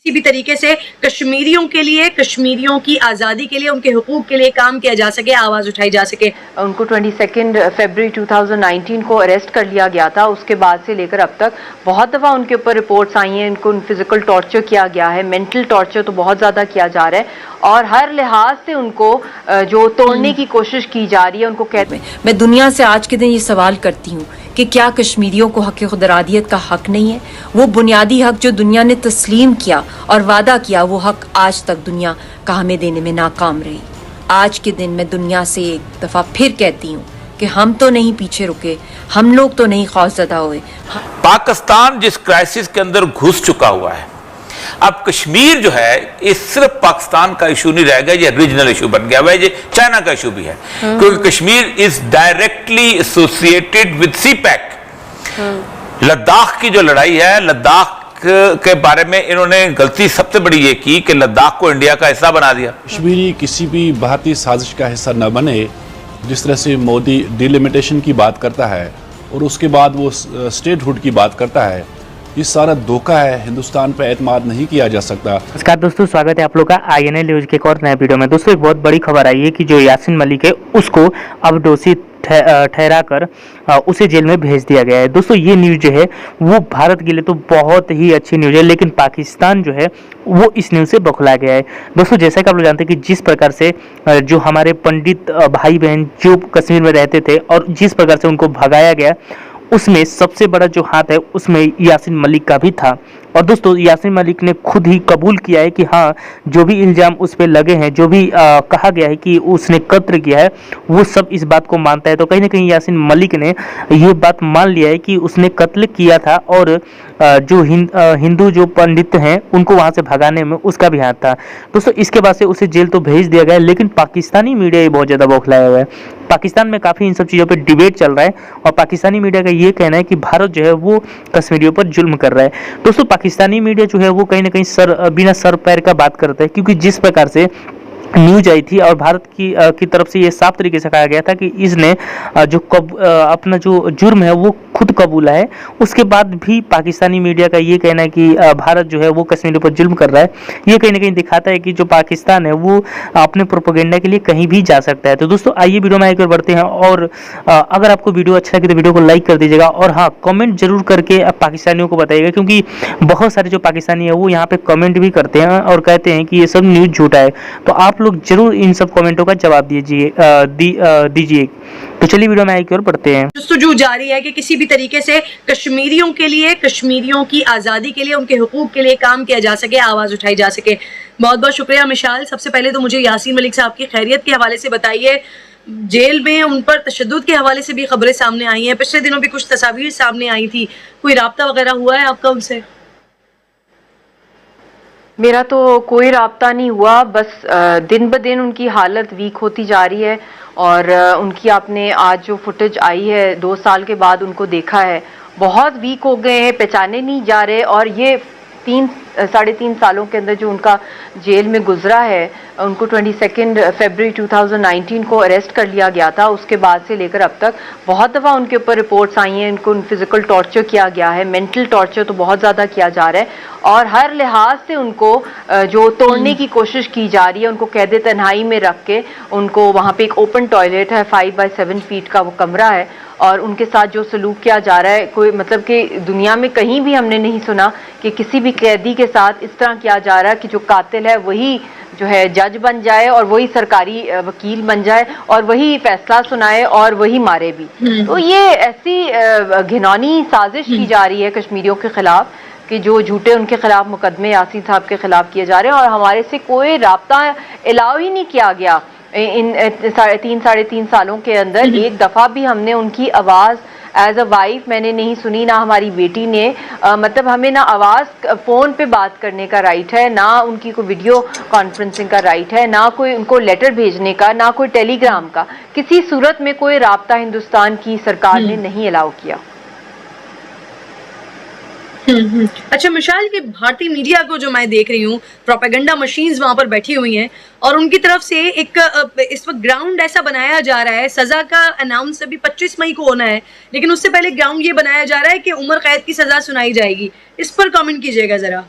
किसी भी तरीके से कश्मीरियों के लिए, कश्मीरियों की आज़ादी के लिए, उनके हुकूक के लिए काम किया जा सके, आवाज़ उठाई जा सके। उनको 22 फरवरी 2019 को अरेस्ट कर लिया गया था। उसके बाद से लेकर अब तक बहुत दफ़ा उनके ऊपर रिपोर्ट्स आई हैं, इनको फिजिकल टॉर्चर किया गया है, मेंटल टॉर्चर तो बहुत ज़्यादा किया जा रहा है और हर लिहाज से उनको जो तोड़ने की कोशिश की जा रही है। उनको कहते हैं, मैं दुनिया से आज के दिन ये सवाल करती हूँ कि क्या कश्मीरियों को हक खुदरादियत का हक नहीं है? वो बुनियादी हक जो दुनिया ने तस्लीम किया और वादा किया, वो हक आज तक दुनिया का हमें देने में नाकाम रही। आज के दिन मैं दुनिया से एक दफ़ा फिर कहती हूँ कि हम तो नहीं पीछे रुके, हम लोग तो नहीं खौफजदा हुए। पाकिस्तान जिस क्राइसिस के अंदर घुस चुका हुआ है, अब कश्मीर जो है ये सिर्फ पाकिस्तान का इशू नहीं रह गया, ये रीजनल इशू बन गया हुआ है, ये चाइना का इशू भी है क्योंकि Kashmir is directly associated with CPEC. Ladakh की जो लड़ाई है, लद्दाख के बारे में इन्होंने गलती सबसे बड़ी ये की कि लद्दाख को इंडिया का हिस्सा बना दिया। कश्मीरी किसी भी भारतीय साजिश का हिस्सा न बने, जिस तरह से मोदी डिलिमिटेशन की बात करता है और उसके बाद वो स्टेटहुड की बात करता है, ये सारा धोखा है। हिंदुस्तान पर एतमाद नहीं किया जा सकता। नमस्कार दोस्तों, स्वागत है आप लोग का INA न्यूज के एक और नए वीडियो में। दोस्तों एक बहुत बड़ी खबर आई है कि जो यासीन मलिक है उसको अब दोषी ठहरा कर उसे जेल में भेज दिया गया है। दोस्तों ये न्यूज़ जो है वो भारत के लिए तो बहुत ही अच्छी न्यूज़ है, लेकिन पाकिस्तान जो है वो इस न्यूज़ से बौखला गया है। दोस्तों जैसा कि आप लोग जानते हैं कि जिस प्रकार से जो हमारे पंडित भाई बहन जो कश्मीर में रहते थे और जिस प्रकार से उनको भगाया गया, उसमें सबसे बड़ा जो हाथ है उसमें यासीन मलिक का भी था। और दोस्तों यासीन मलिक ने खुद ही कबूल किया है कि हाँ, जो भी इल्ज़ाम उस पर लगे हैं, जो भी कहा गया है कि उसने कत्ल किया है, वो सब इस बात को मानता है। तो कहीं ना कहीं यासीन मलिक ने ये बात मान लिया है कि उसने कत्ल किया था और जो हिंदू जो पंडित हैं उनको वहाँ से भगाने में उसका भी हाथ था। दोस्तों इसके बाद से उसे जेल तो भेज दिया गया है, लेकिन पाकिस्तानी मीडिया ये बहुत ज़्यादा बौखलाया हुआ है। पाकिस्तान में काफ़ी इन सब चीज़ों पर डिबेट चल रहा है और पाकिस्तानी मीडिया का ये कहना है कि भारत जो है वो कश्मीरियों पर जुल्म कर रहा है। दोस्तों पाकिस्तानी मीडिया जो है वो कहीं ना कहीं बिना सर पैर का बात करता है, क्योंकि जिस प्रकार से न्यूज आई थी और भारत की तरफ से ये साफ तरीके से कहा गया था कि इसने अपना जो जुर्म है वो खुद कबूला है। उसके बाद भी पाकिस्तानी मीडिया का ये कहना है कि भारत जो है वो कश्मीर पर जुल्म कर रहा है। ये कहीं ना कहीं दिखाता है कि जो पाकिस्तान है वो अपने प्रोपेगेंडा के लिए कहीं भी जा सकता है। तो दोस्तों आइए वीडियो में आगे बढ़ते हैं और अगर आपको वीडियो अच्छा लगे तो वीडियो को लाइक कर दीजिएगा और हाँ, कमेंट जरूर करके पाकिस्तानियों को बताइएगा, क्योंकि बहुत सारे जो पाकिस्तानी है वो यहाँ पे कमेंट भी करते हैं और कहते हैं कि ये सब न्यूज़ झूठा है। तो आप लोग जरूर इन सब कमेंटों का जवाब दीजिए। तो चलिए वीडियो में आगे और बढ़ते हैं। जस्तुजू जारी है कि किसी भी तरीके से कश्मीरियों के लिए, कश्मीरियों की आज़ादी के लिए, उनके हुकूक के लिए काम किया जा सके, आवाज़ उठाई जा सके। बहुत बहुत शुक्रिया मिशाल। सबसे पहले तो मुझे यासीन मलिक साहब की खैरियत के हवाले से बताइए। जेल में उन पर तशद्दुद के हवाले से भी खबरें सामने आई हैं, पिछले दिनों भी कुछ तस्वीर सामने आई थी, कोई राब्ता वगैरह हुआ है आपका उनसे? मेरा तो कोई राब्ता नहीं हुआ, बस दिन ब दिन उनकी हालत वीक होती जा रही है और उनकी आपने आज जो फुटेज आई है 2 साल के बाद उनको देखा है, बहुत वीक हो गए हैं, पहचाने नहीं जा रहे। और ये 3-3.5 सालों के अंदर जो उनका जेल में गुजरा है, उनको 22 फरवरी 2019 को अरेस्ट कर लिया गया था। उसके बाद से लेकर अब तक बहुत दफ़ा उनके ऊपर रिपोर्ट्स आई हैं, इनको फिजिकल टॉर्चर किया गया है, मेंटल टॉर्चर तो बहुत ज़्यादा किया जा रहा है और हर लिहाज से उनको जो तोड़ने की कोशिश की जा रही है। उनको कैद तन्हाई में रख के उनको वहाँ पे एक ओपन टॉयलेट है, 5 बाय 7 फीट का वो कमरा है और उनके साथ जो सलूक किया जा रहा है, कोई मतलब कि दुनिया में कहीं भी हमने नहीं सुना कि किसी भी कैदी के साथ इस तरह किया जा रहा है कि जो कातिल है वही जो है जज बन जाए और वही सरकारी वकील बन जाए और वही फैसला सुनाए और वही मारे भी। तो ये ऐसी घिनौनी साजिश की जा रही है कश्मीरियों के खिलाफ कि जो झूठे उनके खिलाफ मुकदमे यासीन साहब के खिलाफ किए जा रहे हैं और हमारे से कोई राब्ता अलाउ ही नहीं किया गया इन 3-3.5 सालों के अंदर। एक दफ़ा भी हमने उनकी आवाज़ एज अ वाइफ मैंने नहीं सुनी, ना हमारी बेटी ने। मतलब हमें ना आवाज़ फ़ोन पे बात करने का राइट है, ना उनकी कोई वीडियो कॉन्फ्रेंसिंग का राइट है, ना कोई उनको लेटर भेजने का, ना कोई टेलीग्राम का। किसी सूरत में कोई राब्ता हिंदुस्तान की सरकार ने नहीं अलाउ किया। अच्छा मिशाल, की भारतीय मीडिया को जो मैं देख रही हूँ, प्रोपेगेंडा मशीन्स वहां पर बैठी हुई हैं और उनकी तरफ से एक इस वक्त ग्राउंड ऐसा बनाया जा रहा है। सजा का अनाउंस अभी 25 मई को होना है, लेकिन उससे पहले ग्राउंड ये बनाया जा रहा है कि उम्र कैद की सजा सुनाई जाएगी। इस पर कमेंट कीजिएगा जरा।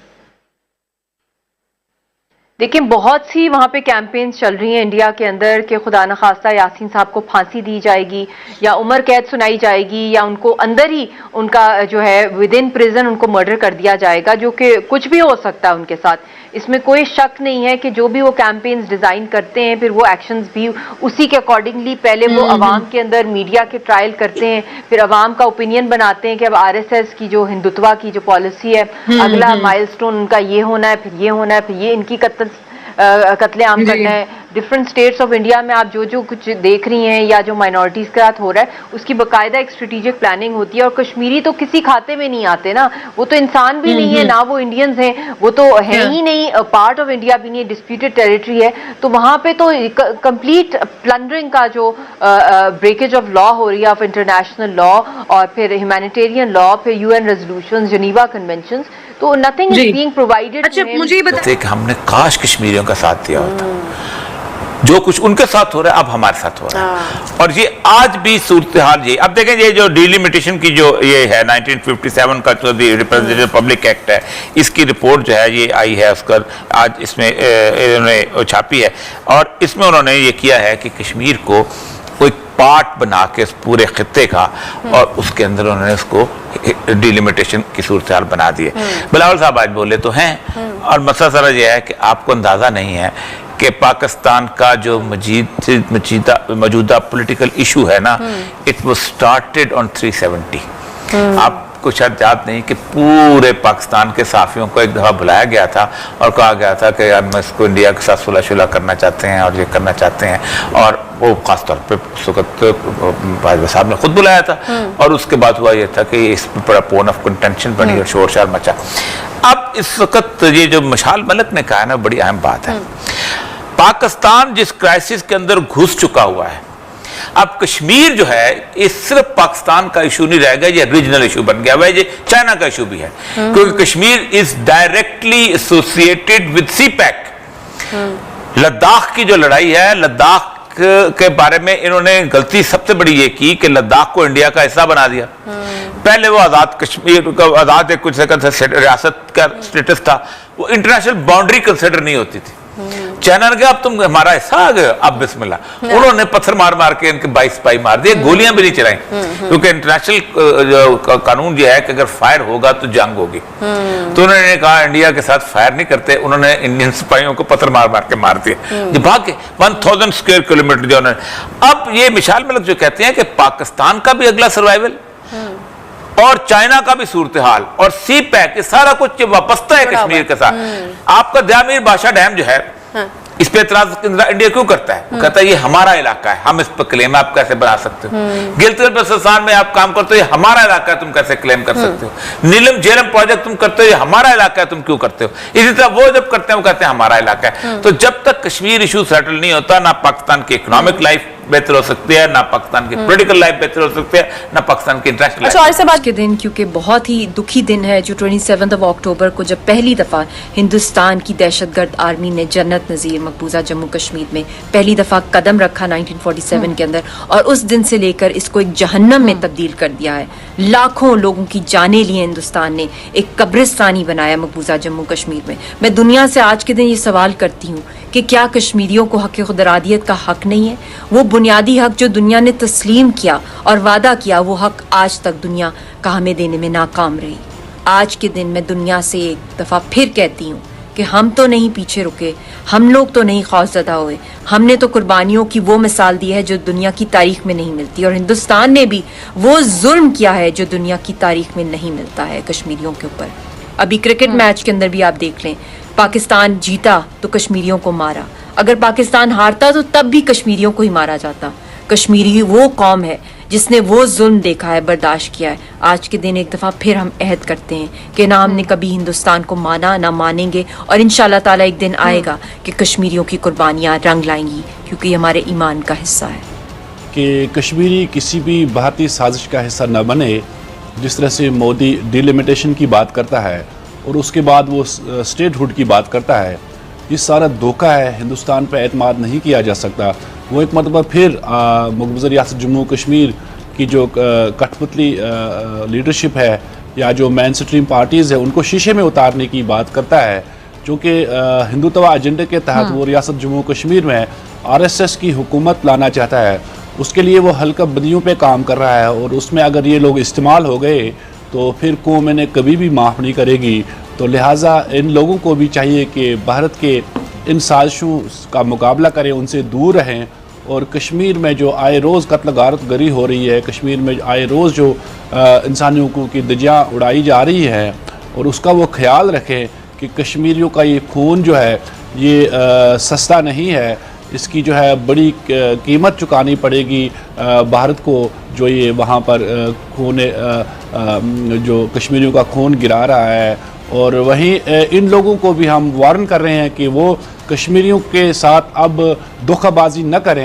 देखिए, बहुत सी वहाँ पे कैंपेन्स चल रही हैं इंडिया के अंदर कि खुदा न खास्ता यासीन साहब को फांसी दी जाएगी या उम्र कैद सुनाई जाएगी या उनको अंदर ही उनका जो है विद इन प्रिजन उनको मर्डर कर दिया जाएगा, जो कि कुछ भी हो सकता है उनके साथ। इसमें कोई शक नहीं है कि जो भी वो कैंपेन्स डिज़ाइन करते हैं फिर वो एक्शंस भी उसी के अकॉर्डिंगली पहले वो अवाम के अंदर मीडिया के ट्रायल करते हैं, फिर अवाम का ओपिनियन बनाते हैं कि अब आरएसएस की जो हिंदुत्वा की जो पॉलिसी है अगला माइलस्टोन उनका ये होना है, फिर ये होना है, फिर ये इनकी कत्लेआम करना है। डिफरेंट स्टेट्स ऑफ इंडिया में आप जो कुछ देख रही हैं या जो माइनॉरिटीज के साथ हो रहा है उसकी बाकायदा एक स्ट्रेटेजिक प्लानिंग होती है। और कश्मीरी तो किसी खाते में नहीं आते ना, वो तो इंसान भी नहीं है ना, वो इंडियंस हैं, वो तो है ही नहीं, पार्ट ऑफ इंडिया भी नहीं, डिस्प्यूटेड टेरिटरी है। तो वहां पे तो कंप्लीट प्लंडरिंग का जो ब्रेकेज ऑफ लॉ हो रही है, ऑफ इंटरनेशनल लॉ और फिर ह्यूमैनिटेरियन लॉ, फिर यूएन रेजोल्यूशंस, जेनीवा कन्वेंशंस, तो नथिंग इज बीइंग प्रोवाइडेड। अच्छा, मुझे ये बताइए कि हमने काश कश्मीरियों का साथ दिया होता। जो कुछ उनके साथ हो रहा है अब हमारे साथ हो रहा है। और ये आज भी सूरत हाल ये, अब देखें ये जो डिलिमिटेशन की जो ये है 1957 का जो रिप्रेजेंटेटिव पब्लिक एक्ट है, इसकी रिपोर्ट जो है ये आई है उसका आज इसमें इन्होंने छापी है। और इसमें उन्होंने ये किया है कि कश्मीर को कोई पार्ट बना के इस पूरे खित्ते का और उसके अंदर उन्होंने उसको डिलिमिटेशन की सूरत हाल बना दी है। बिलावल साहब आज बोले तो हैं, और मसला सारा ये है कि आपको अंदाजा नहीं है कि पाकिस्तान का जो मौजूदा पॉलिटिकल इशू है ना, इट वाज स्टार्टेड ऑन 370। आपको शायद याद नहीं कि पूरे पाकिस्तान के साफियों को एक दफ़ा बुलाया गया था और कहा गया था कि यार मैं इसको इंडिया के साथ सुलह शुलह करना चाहते हैं और ये करना चाहते हैं। और वो खासतौर पर उस वक्त बाजवा साहब ने खुद बुलाया था। और उसके बाद हुआ ये था कि इस पर बड़ा पोन ऑफ कंटेंशन बनी और शोर शार मचा। अब इस वक्त ये जो मशाल मलिक ने कहा ना, बड़ी अहम बात है। पाकिस्तान जिस क्राइसिस के अंदर घुस चुका हुआ है, अब कश्मीर जो है ये सिर्फ पाकिस्तान का इशू नहीं रह गया, ये रीजनल इशू बन गया हुआ है, ये चाइना का इशू भी है। क्योंकि Kashmir is directly associated with CPEC. Ladakh की जो लड़ाई है, लद्दाख के बारे में इन्होंने गलती सबसे बड़ी ये की कि लद्दाख को इंडिया का हिस्सा बना दिया। पहले वो आजाद कश्मीर का आजाद एक कुछ रियासत का स्टेटस था, वो इंटरनेशनल बाउंड्री कंसिडर नहीं होती थी। चाइना ने कहा अब तुम हमारा हिस्सा आ गए, अब बिस्मिल्लाह। उन्होंने पत्थर मार मार के इनके 22 सिपाही मार दिए, गोलियां भी नहीं चलाई। क्योंकि इंटरनेशनल कानून ये है कि अगर फायर होगा तो जंग होगी। तो उन्होंने कहा इंडिया के साथ फायर नहीं करते, उन्होंने इंडियन सिपाहियों को पत्थर मार मार के मार दिया, जो भाग के 1000 स्क्वायर किलोमीटर जो उन्होंने। अब ये मिसाल मलिक जो कहते हैं कि पाकिस्तान का भी अगला सर्वाइवल और चाइना का भी सूरत हाल और सी पैक, ये सारा कुछ वापसता है कश्मीर के साथ। आपका दयामीर बादशाह डैम जो है, इस पे एतराज इंडिया क्यों करता है? वो कहता है ये हमारा इलाका है, हम इस पर क्लेम आप कैसे बना सकते हो? गिलगित बल्तिस्तान में आप काम करते हो, ये हमारा इलाका है, तुम कैसे क्लेम कर सकते हो? नीलम झेलम प्रोजेक्ट तुम करते हो, ये हमारा इलाका है, तुम क्यों करते हो? इसी तरह वो जब करते हैं वो कहते हैं हमारा इलाका है। तो जब तक कश्मीर इशू सेटल नहीं होता, ना पाकिस्तान की इकोनॉमिक लाइफ बेहतर हो सकती है, ना पाकिस्तान की पॉलिटिकल लाइफ बेहतर हो सकती है, ना पाकिस्तान की इंटरनेशनल लाइफ। आज से बात के दिन, क्योंकि बहुत ही दुखी दिन है जो 27 अक्टूबर को जब पहली दफा हिंदुस्तान की दहशतगर्द आर्मी ने जन्नत नजीर मकबूजा जम्मू कश्मीर में पहली दफा कदम रखा 1947 के अंदर, और उस दिन से लेकर इसको एक जहन्नम में तब्दील कर दिया है। लाखों लोगों की जानें लिए हिंदुस्तान ने, एक कब्रिस्तानी बनाया मकबूजा जम्मू कश्मीर में। मैं दुनिया से आज के दिन ये सवाल करती हूँ कि क्या कश्मीरियों को हक खुदरादियत का हक नहीं है? वो बुनियादी हक जो दुनिया ने तस्लीम किया और वादा किया, वो हक आज तक दुनिया का हमें देने में नाकाम रही। आज के दिन मैं दुनिया से एक दफ़ा फिर कहती हूँ कि हम तो नहीं पीछे रुके, हम लोग तो नहीं खौफजदा हुए। हमने तो कुर्बानियों की वो मिसाल दी है जो दुनिया की तारीख में नहीं मिलती, और हिंदुस्तान ने भी वो जुल्म किया है जो दुनिया की तारीख में नहीं मिलता है कश्मीरियों के ऊपर। अभी क्रिकेट मैच के अंदर भी आप देख लें, पाकिस्तान जीता तो कश्मीरियों को मारा, अगर पाकिस्तान हारता तो तब भी कश्मीरियों को ही मारा जाता। कश्मीरी वो कौम है जिसने वो जुल्म देखा है, बर्दाश्त किया है। आज के दिन एक दफ़ा फिर हम अहद करते हैं कि ना हमने कभी हिंदुस्तान को माना, ना मानेंगे, और इंशाल्लाह ताला एक दिन आएगा कि कश्मीरियों की कुर्बानियाँ रंग लाएंगी, क्योंकि ये हमारे ईमान का हिस्सा है। कि कश्मीरी किसी भी भारतीय साजिश का हिस्सा न बने। जिस तरह से मोदी डिलिमिटेशन की बात करता है और उसके बाद वो स्टेटहुड की बात करता है, ये सारा धोखा है। हिंदुस्तान पर एतमाद नहीं किया जा सकता। वो एक मतलब फिर मकबूजा रियासत जम्मू कश्मीर की जो कठपुतली लीडरशिप है या जो मेन स्ट्रीम पार्टीज़ है, उनको शीशे में उतारने की बात करता है। चूँकि हिंदुत्व एजेंडे के तहत वो रियासत जम्मू कश्मीर में RSS की हुकूमत लाना चाहता है, उसके लिए वो हल्का बदियों पे काम कर रहा है, और उसमें अगर ये लोग इस्तेमाल हो गए तो फिर कौम इन्हें कभी भी माफ़ नहीं करेगी। तो लिहाजा इन लोगों को भी चाहिए कि भारत के इन साजिशों का मुकाबला करें, उनसे दूर रहें, और कश्मीर में जो आए रोज़ कत्ल गारत गरी हो रही है, कश्मीर में आए रोज़ जो इंसानी हुकूक की धज्जियाँ उड़ाई जा रही हैं, और उसका वो ख्याल रखें कि कश्मीरियों का ये खून जो है ये सस्ता नहीं है, इसकी जो है बड़ी कीमत चुकानी पड़ेगी भारत को, जो ये वहाँ पर खून जो कश्मीरियों का खून गिरा रहा है। और वहीं इन लोगों को भी हम वार्न कर रहे हैं कि वो कश्मीरियों के साथ अब धोखाबाजी न करें।